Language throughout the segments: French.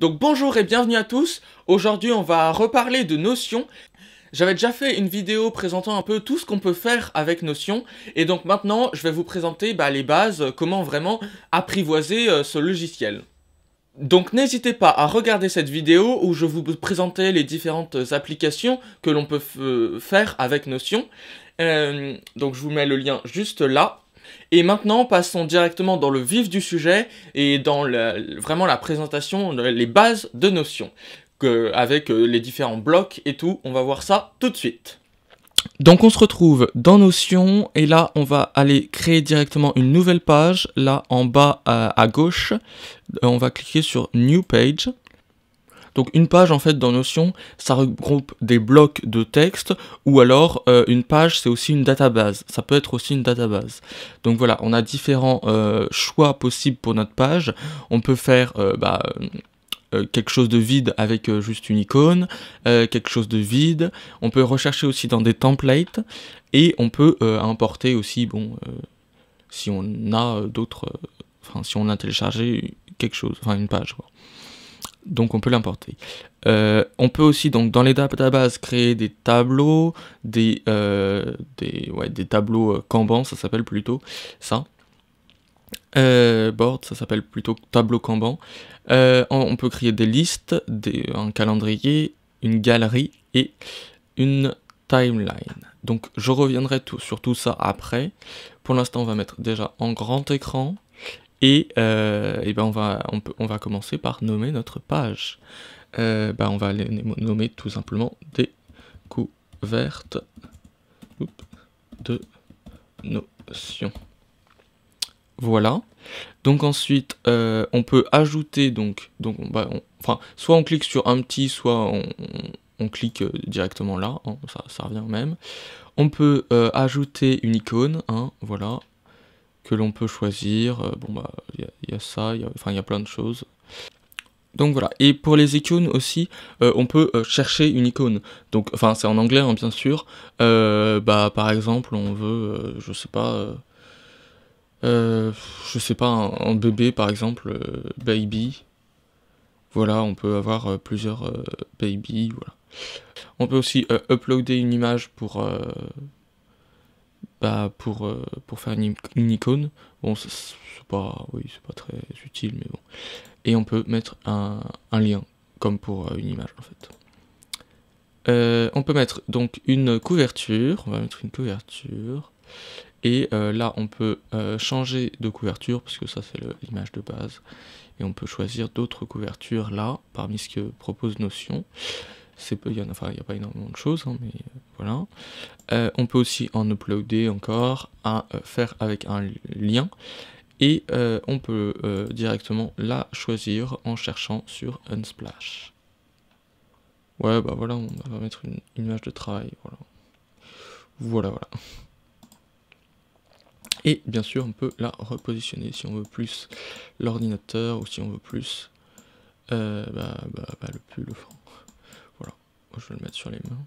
Donc bonjour et bienvenue à tous. Aujourd'hui on va reparler de Notion. J'avais déjà fait une vidéo présentant un peu tout ce qu'on peut faire avec Notion, et donc maintenant je vais vous présenter les bases, comment vraiment apprivoiser ce logiciel. Donc n'hésitez pas à regarder cette vidéo où je vous présentais les différentes applications que l'on peut faire avec Notion. Donc je vous mets le lien juste là. Et maintenant, passons directement dans le vif du sujet et dans vraiment la présentation, les bases de Notion. Avec les différents blocs et tout, on va voir ça tout de suite. Donc on se retrouve dans Notion et là on va aller créer directement une nouvelle page. Là en bas à gauche, on va cliquer sur New Page. Donc une page en fait dans Notion, ça regroupe des blocs de texte, ou alors une page c'est aussi une database, ça peut être aussi une database. Donc voilà, on a différents choix possibles pour notre page. On peut faire quelque chose de vide avec juste une icône, quelque chose de vide. On peut rechercher aussi dans des templates, et on peut importer aussi, si on a d'autres, si on a téléchargé quelque chose, une page, quoi. Donc on peut l'importer. On peut aussi donc dans les databases créer des tableaux, des tableaux Kanban, ça s'appelle plutôt ça. Board, ça s'appelle plutôt tableau Kanban. On peut créer des listes, un calendrier, une galerie et une timeline. Donc je reviendrai sur tout ça après. Pour l'instant on va mettre déjà en grand écran. Et on va commencer par nommer notre page. On va les nommer tout simplement découverte de Notion. Voilà. Donc ensuite, on peut ajouter soit on clique sur un petit, soit on clique directement là. Hein, ça revient au même. On peut ajouter une icône. Hein, voilà. Que l'on peut choisir, il y a ça, il y a plein de choses. Donc voilà, et pour les icônes aussi, on peut chercher une icône. Donc, c'est en anglais hein, bien sûr. Par exemple, on veut, un bébé par exemple, baby. Voilà, on peut avoir plusieurs baby, voilà. On peut aussi uploader une image pour faire une icône. Bon, c'est pas très utile, mais bon. Et on peut mettre un lien, comme pour une image en fait. On peut mettre donc une couverture. On va mettre une couverture. Et là, on peut changer de couverture, parce que ça c'est l'image de base. Et on peut choisir d'autres couvertures là, parmi ce que propose Notion. Il n'y a pas énormément de choses, hein, mais voilà. On peut aussi en uploader encore, faire avec un lien, et on peut directement la choisir en cherchant sur Unsplash. Ouais, voilà, on va mettre une image de travail, voilà. Voilà. Et bien sûr, on peut la repositionner si on veut plus l'ordinateur, ou si on veut plus le pull, voilà. Je vais le mettre sur les mains,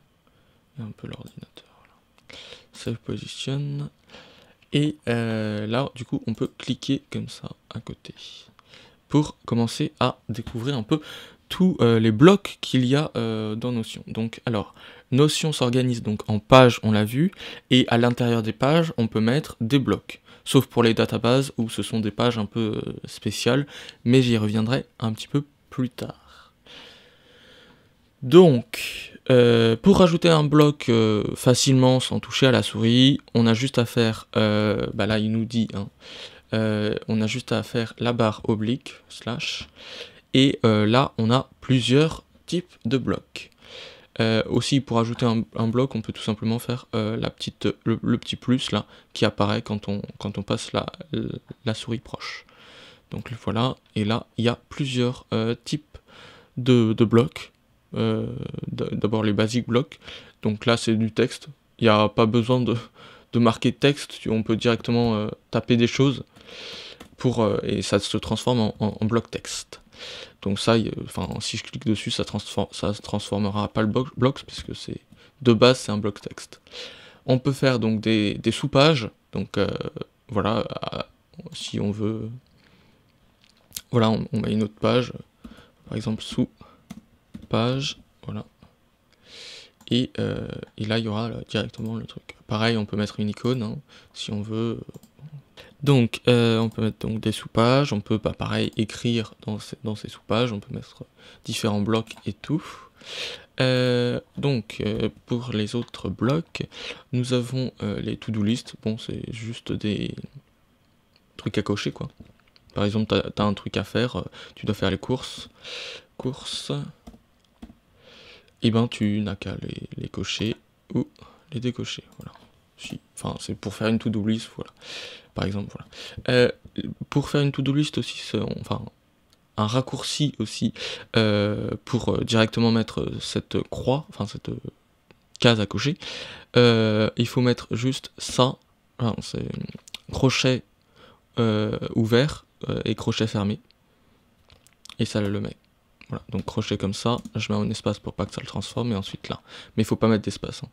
et un peu l'ordinateur. Save position, et là du coup on peut cliquer comme ça à côté pour commencer à découvrir un peu tous les blocs qu'il y a dans Notion. Donc alors, Notion s'organise donc en pages, on l'a vu, et à l'intérieur des pages on peut mettre des blocs, sauf pour les databases où ce sont des pages un peu spéciales, mais j'y reviendrai un petit peu plus tard. Donc pour rajouter un bloc facilement sans toucher à la souris, on a juste à faire, là il nous dit, hein, on a juste à faire la barre oblique, slash, et là on a plusieurs types de blocs. Aussi pour ajouter un bloc, on peut tout simplement faire le petit plus là, qui apparaît quand on passe la souris proche. Donc voilà, et là il y a plusieurs types de blocs. D'abord les basic blocs, donc là c'est du texte, il n'y a pas besoin de marquer texte, on peut directement taper des choses et ça se transforme en bloc texte. Donc ça, si je clique dessus, ça se transformera pas le bloc, puisque de base c'est un bloc texte. On peut faire donc des sous-pages, donc si on veut, voilà, on met une autre page. par exemple sous page, voilà. Et là, il y aura directement le truc. Pareil, on peut mettre une icône, hein, si on veut. Donc, on peut mettre donc, des sous-pages, on peut, pareil, écrire dans ces sous-pages, on peut mettre différents blocs et tout. Donc, pour les autres blocs, nous avons les to-do list. Bon, c'est juste des trucs à cocher, quoi. Par exemple, t'as un truc à faire, tu dois faire les courses, et ben tu n'as qu'à les cocher ou les décocher, voilà. Enfin, c'est pour faire une to-do list, voilà. Par exemple, voilà. Pour faire une to-do list aussi, enfin, un raccourci aussi, pour directement mettre cette croix, enfin cette case à cocher, il faut mettre juste ça, c'est crochet ouvert et crochet fermé, et ça le met. Voilà, donc crochet comme ça, je mets un espace pour pas que ça le transforme, et ensuite là. Mais il faut pas mettre d'espace. Hein.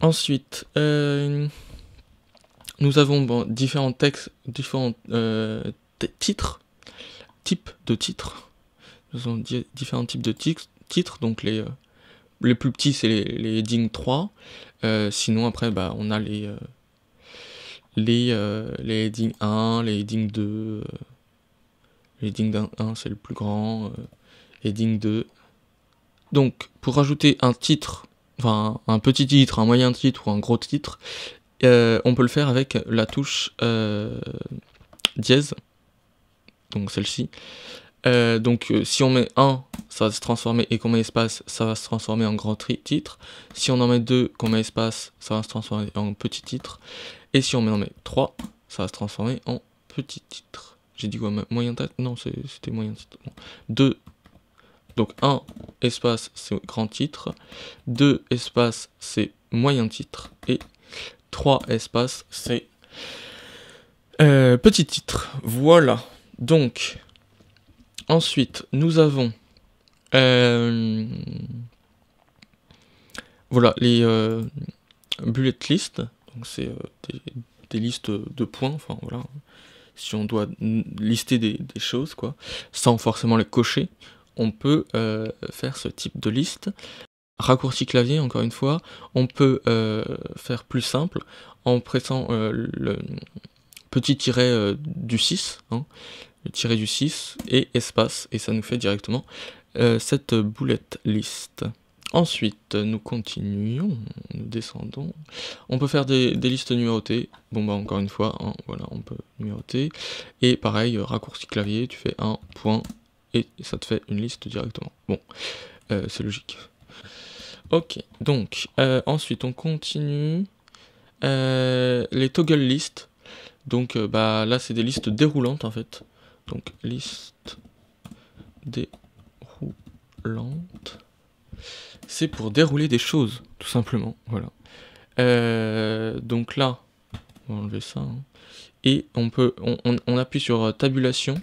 Ensuite, nous avons différents textes, différents titres, types de titres. Nous avons différents types de titres, donc les plus petits c'est les headings 3, sinon après on a les headings 1, les headings 2, les headings 1 c'est le plus grand, heading 2. Donc pour rajouter un titre, enfin un petit titre, un moyen titre ou un gros titre, on peut le faire avec la touche dièse, donc celle-ci. Donc si on met 1, ça va se transformer, et qu'on met espace, ça va se transformer en grand titre. Si on en met 2, qu'on met espace, ça va se transformer en petit titre. Et si on en met 3, ça va se transformer en petit titre. J'ai dit quoi, moyen titre? Non, c'était moyen titre. Bon. 2, donc 1 espace c'est grand titre, 2 espace c'est moyen titre, et 3 espaces c'est petit titre. Voilà. Donc ensuite nous avons voilà les bullet list. Donc c'est des listes de points. Enfin voilà. Si on doit lister des choses quoi, sans forcément les cocher, on peut faire ce type de liste. Raccourci clavier, encore une fois, on peut faire plus simple en pressant le petit tiret du 6, hein, le tiret du 6 et espace, et ça nous fait directement cette bullet list. Ensuite, nous continuons, nous descendons. On peut faire des listes numérotées. Bon encore une fois, hein, voilà, on peut numéroter. Et pareil, raccourci clavier, tu fais un point et ça te fait une liste directement. Bon, c'est logique. Ok, donc ensuite on continue. Les toggle list. Donc là c'est des listes déroulantes en fait. Donc liste déroulante. C'est pour dérouler des choses, tout simplement. Voilà. Donc là, on va enlever ça. Hein. Et on appuie sur tabulation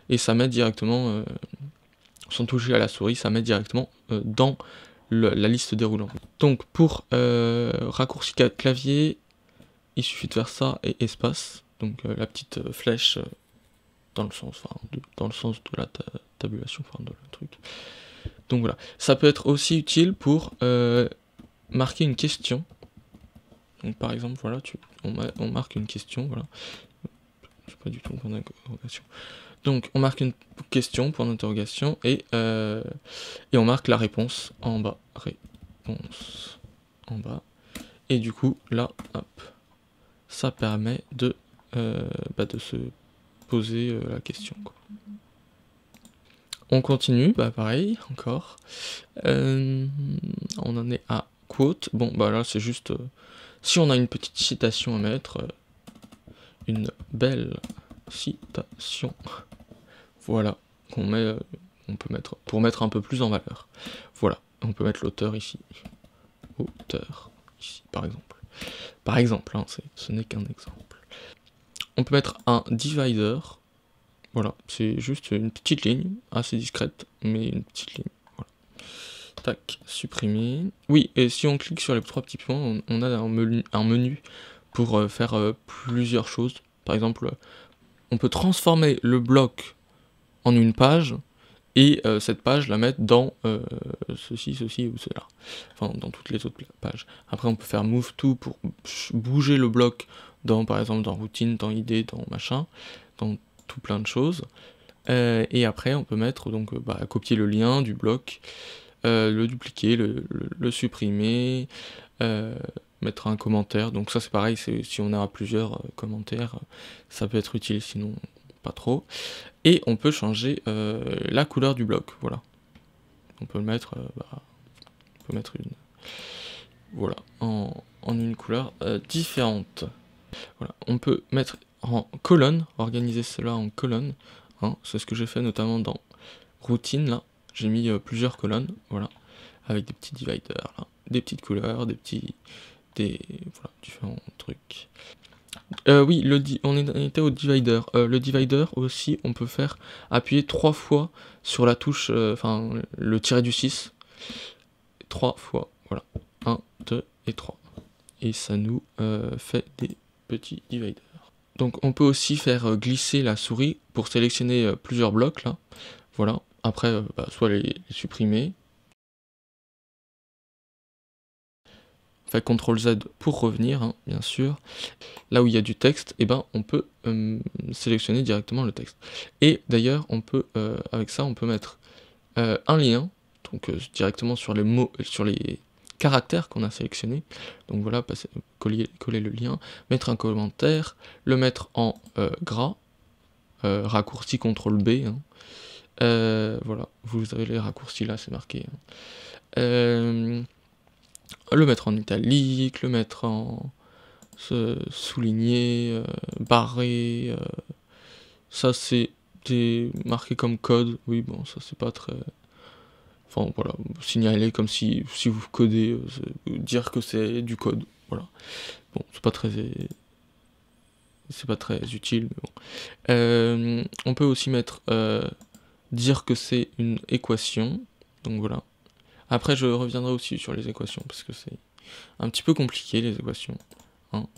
et ça met directement, sans toucher à la souris, ça met directement dans la liste déroulante. Donc pour raccourci clavier, il suffit de faire ça et espace. Donc la petite flèche dans le sens de la tabulation, enfin de le truc. Donc voilà, ça peut être aussi utile pour marquer une question. Donc par exemple, voilà, on marque une question, voilà. Je sais pas du tout point d'interrogation. Donc on marque une question, point d'interrogation, et on marque la réponse en bas. Réponse en bas. Et du coup, là, hop, ça permet de se poser la question, quoi. On continue, pareil, encore. On en est à quote. Bon, là, c'est juste... si on a une petite citation à mettre, une belle citation, voilà, on peut mettre, pour mettre un peu plus en valeur. Voilà, on peut mettre l'auteur ici. Auteur, ici, par exemple. Par exemple, hein, ce n'est qu'un exemple. On peut mettre un divider. Voilà, c'est juste une petite ligne, assez discrète, mais une petite ligne. Voilà. Tac, supprimer. Oui, et si on clique sur les 3 petits points, on a un menu pour faire plusieurs choses. Par exemple, on peut transformer le bloc en une page, et cette page la mettre dans ceci ou cela, enfin dans toutes les autres pages. Après on peut faire move to pour bouger le bloc dans, par exemple dans routine, dans idée, dans machin, dans tout plein de choses. Et après on peut mettre donc copier le lien du bloc, le dupliquer, le supprimer, mettre un commentaire. Donc ça c'est pareil, si on a plusieurs commentaires, ça peut être utile, sinon pas trop. Et on peut changer la couleur du bloc, voilà. On peut le mettre, on peut mettre une, voilà, en une couleur différente. Voilà. On peut mettre en colonne, organiser cela en colonne. Hein, c'est ce que j'ai fait notamment dans routine, là. J'ai mis plusieurs colonnes, voilà, avec des petits dividers, là, des petites couleurs, voilà, différents trucs. Oui, on était au divider. Le divider aussi, on peut faire appuyer 3 fois sur la touche, le tiret du 6. 3 fois, voilà. 1, 2 et 3. Et ça nous fait des petits dividers. Donc on peut aussi faire glisser la souris pour sélectionner plusieurs blocs, là. Voilà. Après, soit les supprimer. Fait CTRL Z pour revenir, hein, bien sûr. Là où il y a du texte, on peut sélectionner directement le texte. Et d'ailleurs, on peut, avec ça, on peut mettre un lien, donc directement sur les mots, sur les caractères qu'on a sélectionnés. Donc voilà, coller le lien, mettre un commentaire, le mettre en gras, raccourci CTRL B. Hein. Voilà, vous avez les raccourcis là, c'est marqué. Hein. Le mettre en italique, le mettre en souligné, barré, ça c'est marqué comme code, oui bon ça c'est pas très... Enfin voilà, signaler comme si vous codez, dire que c'est du code, voilà. Bon, c'est pas très utile, mais bon. On peut aussi mettre, dire que c'est une équation, donc voilà. Après, je reviendrai aussi sur les équations, parce que c'est un petit peu compliqué, les équations. Hein.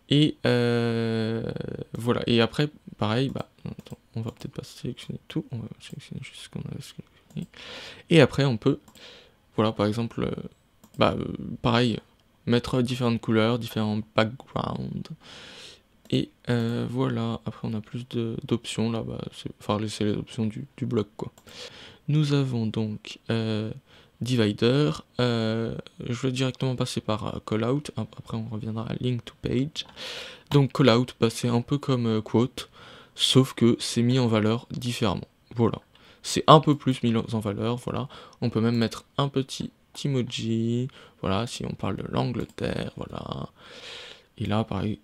Et voilà. Et après, pareil, attends, on va peut-être pas sélectionner tout, on va sélectionner juste ce qu'on a sélectionné. Et après, on peut, voilà, par exemple, pareil, mettre différentes couleurs, différents backgrounds. Et voilà, après on a plus d'options, là, c'est les options du bloc, quoi. Nous avons donc... divider, je vais directement passer par callout, après on reviendra à link to page. Donc callout, c'est un peu comme quote, sauf que c'est mis en valeur différemment, voilà. C'est un peu plus mis en valeur, voilà. On peut même mettre un petit emoji, voilà, si on parle de l'Angleterre, voilà. Et là, pareil,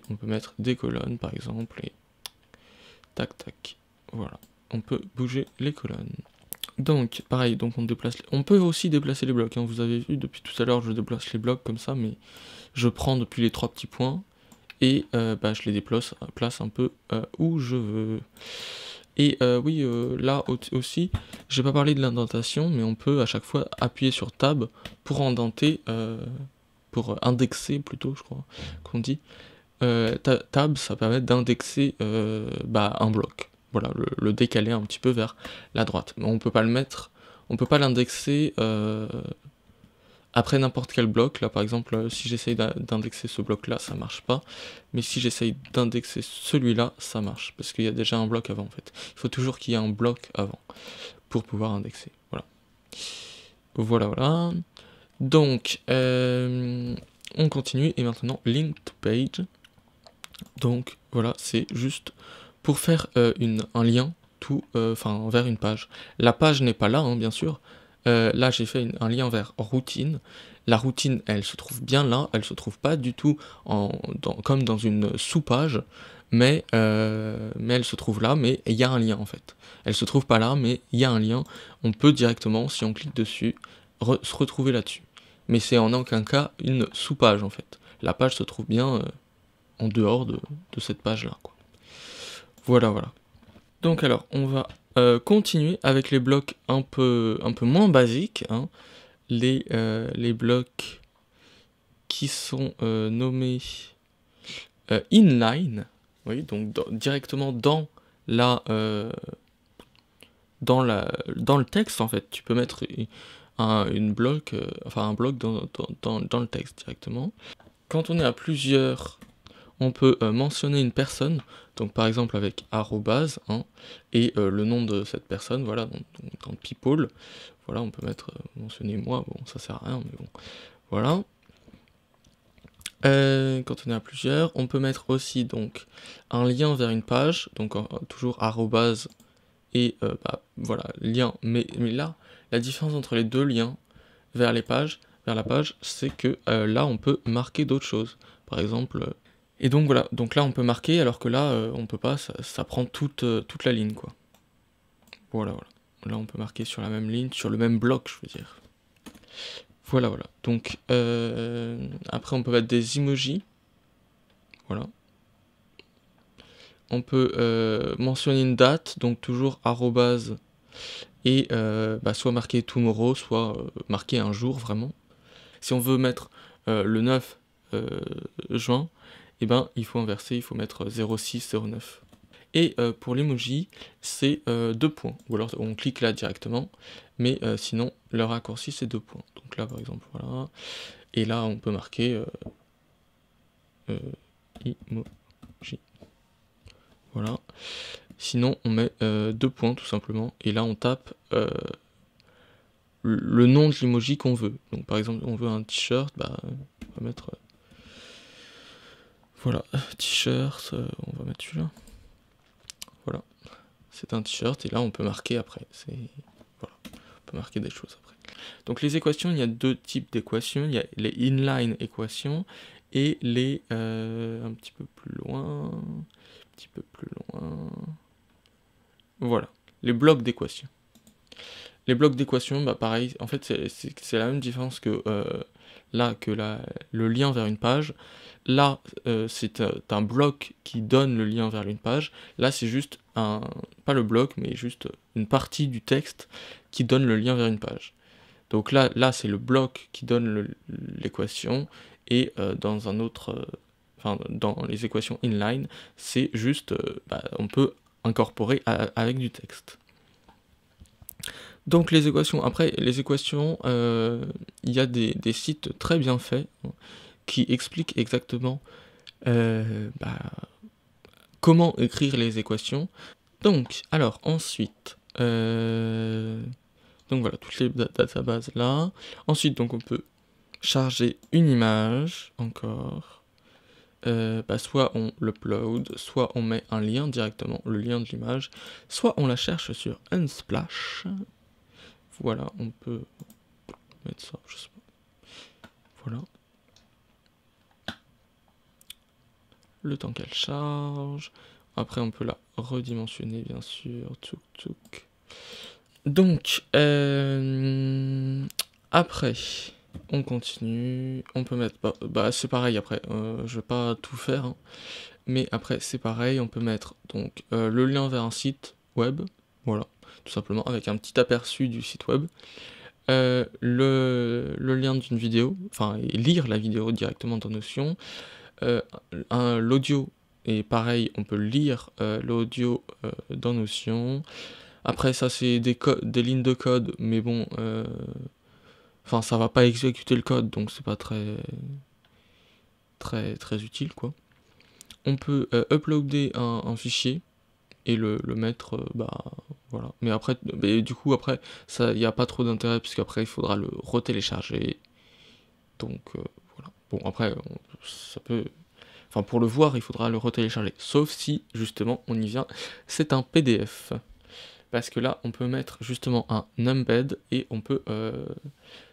on peut mettre des colonnes, par exemple, et tac, tac, voilà. On peut bouger les colonnes. Donc, pareil, on peut aussi déplacer les blocs, hein. Vous avez vu, depuis tout à l'heure, je déplace les blocs comme ça, mais je prends depuis les 3 petits points, et je les place un peu où je veux. Et oui, là aussi, j'ai pas parlé de l'indentation, mais on peut à chaque fois appuyer sur Tab pour indenter, pour indexer plutôt, je crois, qu'on dit. Tab, ça permet d'indexer un bloc. Voilà, le décaler un petit peu vers la droite. Mais on peut pas le mettre, on peut pas l'indexer après n'importe quel bloc. Là par exemple, si j'essaye d'indexer ce bloc là, ça marche pas. Mais si j'essaye d'indexer celui-là, ça marche. Parce qu'il y a déjà un bloc avant en fait. Il faut toujours qu'il y ait un bloc avant pour pouvoir indexer. Voilà. Voilà. Donc, on continue et maintenant link to page. Donc voilà, c'est juste pour faire un lien vers une page. La page n'est pas là, hein, bien sûr. Là, j'ai fait un lien vers routine. La routine, elle se trouve bien là. Elle se trouve pas du tout comme dans une sous-page, mais elle se trouve là. Mais il y a un lien en fait. Elle se trouve pas là, mais il y a un lien. On peut directement, si on clique dessus, se retrouver là-dessus. Mais c'est en aucun cas une sous-page en fait. La page se trouve bien en dehors de cette page-là, quoi. Voilà. Donc alors, on va continuer avec les blocs un peu moins basiques, hein. Les blocs qui sont nommés inline, oui, donc directement dans dans le texte en fait. Tu peux mettre un bloc dans le texte directement. Quand on est à plusieurs, on peut mentionner une personne, donc par exemple avec arrobase, hein, et le nom de cette personne, voilà, dans people, voilà, on peut mettre, mentionner moi, bon, ça sert à rien, mais bon, voilà. Quand on est à plusieurs, on peut mettre aussi donc un lien vers une page, donc toujours arrobase, et voilà, lien, mais là, la différence entre les deux liens vers la page, c'est que là, on peut marquer d'autres choses, par exemple... Et donc voilà, donc là on peut marquer, alors que là on peut pas, ça prend toute la ligne quoi. Voilà, voilà. Là on peut marquer sur la même ligne, sur le même bloc je veux dire. Voilà, voilà. Donc après on peut mettre des emojis. Voilà. On peut mentionner une date, donc toujours arrobase, et soit marquer tomorrow, soit marquer un jour vraiment. Si on veut mettre le 9 juin, et ben il faut inverser, il faut mettre 0609. Et pour l'emoji, c'est 2 points. Ou alors on clique là directement, mais sinon le raccourci c'est 2 points. Donc là par exemple, voilà. Et là on peut marquer emoji. Voilà. Sinon on met 2 points tout simplement. Et là on tape le nom de l'emoji qu'on veut. Donc par exemple on veut un t-shirt, bah on va mettre... voilà, t-shirt, on va mettre celui-là. Voilà, c'est un t-shirt et là on peut marquer après. Voilà, on peut marquer des choses après. Donc les équations, il y a 2 types d'équations. Il y a les inline équations et les un petit peu plus loin. Voilà, les blocs d'équations. Les blocs d'équations, bah pareil, en fait c'est la même différence que là, le lien vers une page. Là, c'est un bloc qui donne le lien vers une page. Là, c'est juste pas le bloc, mais juste une partie du texte qui donne le lien vers une page. Donc là c'est le bloc qui donne l'équation, et dans un autre... dans les équations inline, c'est juste... on peut incorporer avec du texte. Donc les équations, après les équations, il y a des sites très bien faits qui expliquent exactement comment écrire les équations. Donc, alors ensuite, donc voilà, toutes les databases là. Ensuite, donc on peut charger une image encore. Soit on l'upload, soit on met un lien directement, le lien de l'image, soit on la cherche sur Unsplash. Voilà, on peut mettre ça, je sais pas. Voilà. Le temps qu'elle charge. Après, on peut la redimensionner, bien sûr. Tchouk, tchouk. Donc, après, on continue. On peut mettre... c'est pareil, après. Je vais pas tout faire. Hein, mais après, c'est pareil. On peut mettre donc le lien vers un site web. Voilà, tout simplement, avec un petit aperçu du site web. Le lien d'une vidéo. Enfin, et lire la vidéo directement dans Notion. L'audio, et pareil, on peut lire l'audio dans Notion. Après ça c'est des lignes de code, mais bon, ça va pas exécuter le code, donc c'est pas très utile quoi. On peut uploader un fichier et le mettre, voilà. Mais après, du coup après, ça y a pas trop d'intérêt, puisqu'après il faudra le retélécharger. Donc voilà. Bon après, ça peut... pour le voir, il faudra le retélécharger. Sauf si, justement, on y vient, c'est un PDF. Parce que là, on peut mettre justement un embed et on peut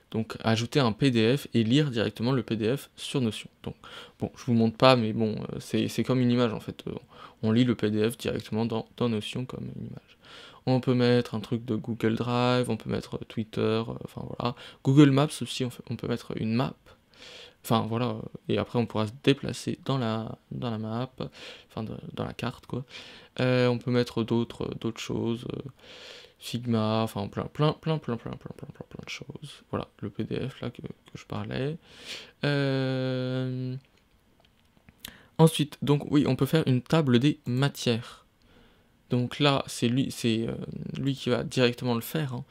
donc ajouter un PDF et lire directement le PDF sur Notion. Donc, bon, je vous montre pas, mais bon, c'est comme une image en fait. On lit le PDF directement dans Notion comme une image. On peut mettre un truc de Google Drive, on peut mettre Twitter, voilà. Google Maps aussi, on peut mettre une map. Voilà, et après on pourra se déplacer dans la map, dans la carte quoi. On peut mettre d'autres choses, Figma, plein de choses. Voilà, le PDF là que je parlais. Ensuite, donc oui, on peut faire une table des matières. Donc là, c'est lui qui va directement le faire, hein.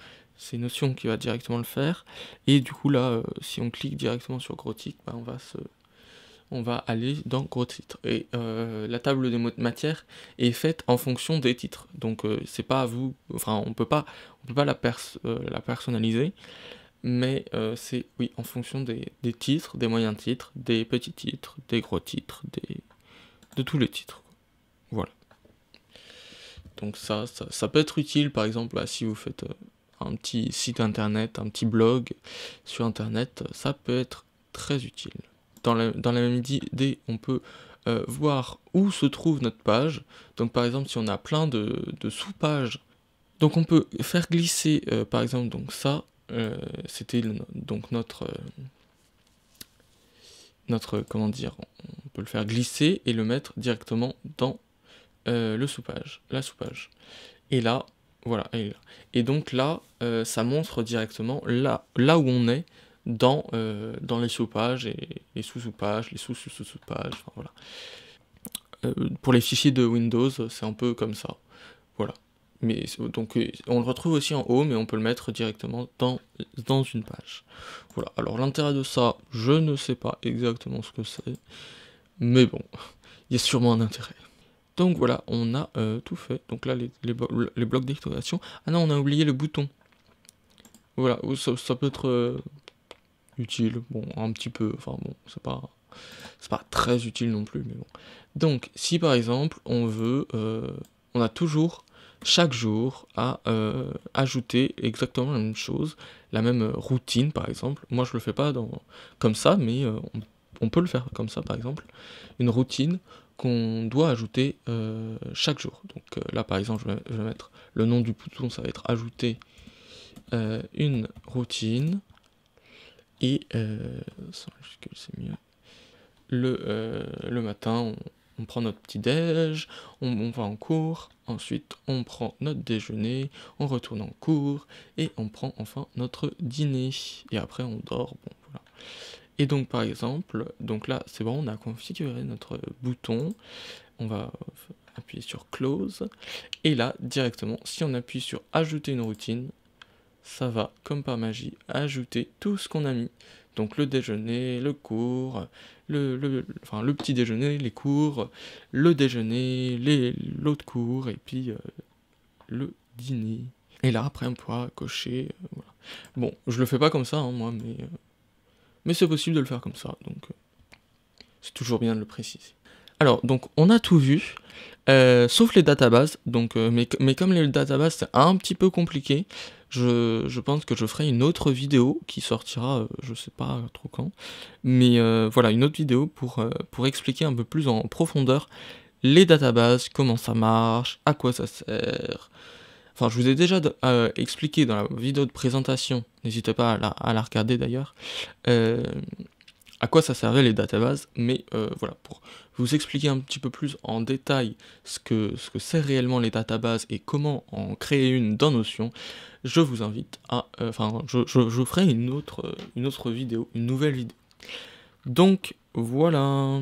C'est Notion qui va directement le faire. Et du coup là, si on clique directement sur gros titre, bah, on va aller dans gros titres. Et la table de matière est faite en fonction des titres. Donc c'est pas à vous, enfin on peut pas la personnaliser, mais c'est oui en fonction des titres, des moyens titres, des petits titres, des gros titres, de tous les titres. Voilà. Donc ça peut être utile, par exemple, bah, si vous faites un petit site internet, un petit blog sur internet, ça peut être très utile. Dans la même idée, on peut voir où se trouve notre page. Donc par exemple, si on a plein de sous-pages, donc on peut faire glisser, par exemple, donc ça, c'était donc notre, comment dire, on peut le faire glisser et le mettre directement dans la sous-page. Et là, voilà, et donc là, ça montre directement là où on est dans les sous-pages et les sous-sous-pages, les sous-sous-sous-pages, enfin voilà. Pour les fichiers de Windows, c'est un peu comme ça, voilà. Mais donc on le retrouve aussi en haut, mais on peut le mettre directement dans une page. Voilà, alors l'intérêt de ça, je ne sais pas exactement ce que c'est, mais bon, il y a sûrement un intérêt. Donc voilà, on a tout fait. Donc là, les blocs d'exploitation. Ah non, on a oublié le bouton. Voilà, ça peut être utile. Bon, un petit peu. Enfin bon, c'est pas très utile non plus, mais bon. Donc, si par exemple, on veut... on a toujours, chaque jour, à ajouter exactement la même chose, la même routine, par exemple. Moi, je le fais pas comme ça, mais on peut le faire comme ça, par exemple. Une routine qu'on doit ajouter chaque jour. Donc là par exemple je vais mettre le nom du bouton, ça va être ajouter une routine, et c'est mieux. Le matin on prend notre petit déj, on va en cours, ensuite on prend notre déjeuner, on retourne en cours et on prend enfin notre dîner, et après on dort, bon voilà. Et donc par exemple, donc là c'est bon, on a configuré notre bouton, on va appuyer sur close, et là directement, si on appuie sur ajouter une routine, ça va comme par magie ajouter tout ce qu'on a mis. Donc le déjeuner, le cours, le petit déjeuner, les cours, le déjeuner, l'autre cours, et puis le dîner. Et là après on pourra cocher, voilà. Bon, je le fais pas comme ça, hein, moi, mais c'est possible de le faire comme ça, donc c'est toujours bien de le préciser. Alors, donc on a tout vu, sauf les databases, donc, mais comme les databases c'est un petit peu compliqué, je pense que je ferai une autre vidéo qui sortira, je sais pas trop quand, mais voilà, une autre vidéo pour expliquer un peu plus en profondeur les databases, comment ça marche, à quoi ça sert. Enfin, je vous ai déjà expliqué dans la vidéo de présentation, n'hésitez pas à la regarder d'ailleurs, à quoi ça servait les databases, mais voilà, pour vous expliquer un petit peu plus en détail ce que c'est réellement les databases et comment en créer une dans Notion, je vous invite à... je ferai une autre vidéo, une nouvelle vidéo. Donc, voilà...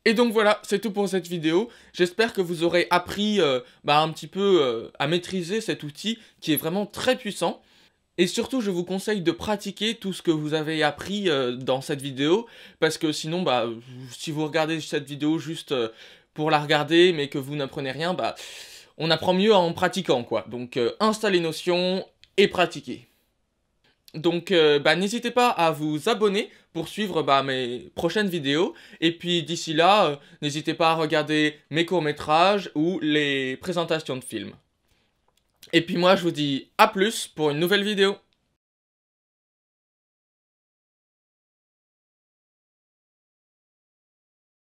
Et donc voilà, c'est tout pour cette vidéo. J'espère que vous aurez appris un petit peu à maîtriser cet outil qui est vraiment très puissant. Et surtout, je vous conseille de pratiquer tout ce que vous avez appris dans cette vidéo, parce que sinon, si vous regardez cette vidéo juste pour la regarder, mais que vous n'apprenez rien, on apprend mieux en pratiquant, quoi. Donc, installez Notion et pratiquez. Donc, n'hésitez pas à vous abonner pour suivre mes prochaines vidéos. Et puis, d'ici là, n'hésitez pas à regarder mes courts-métrages ou les présentations de films. Et puis moi, je vous dis à plus pour une nouvelle vidéo.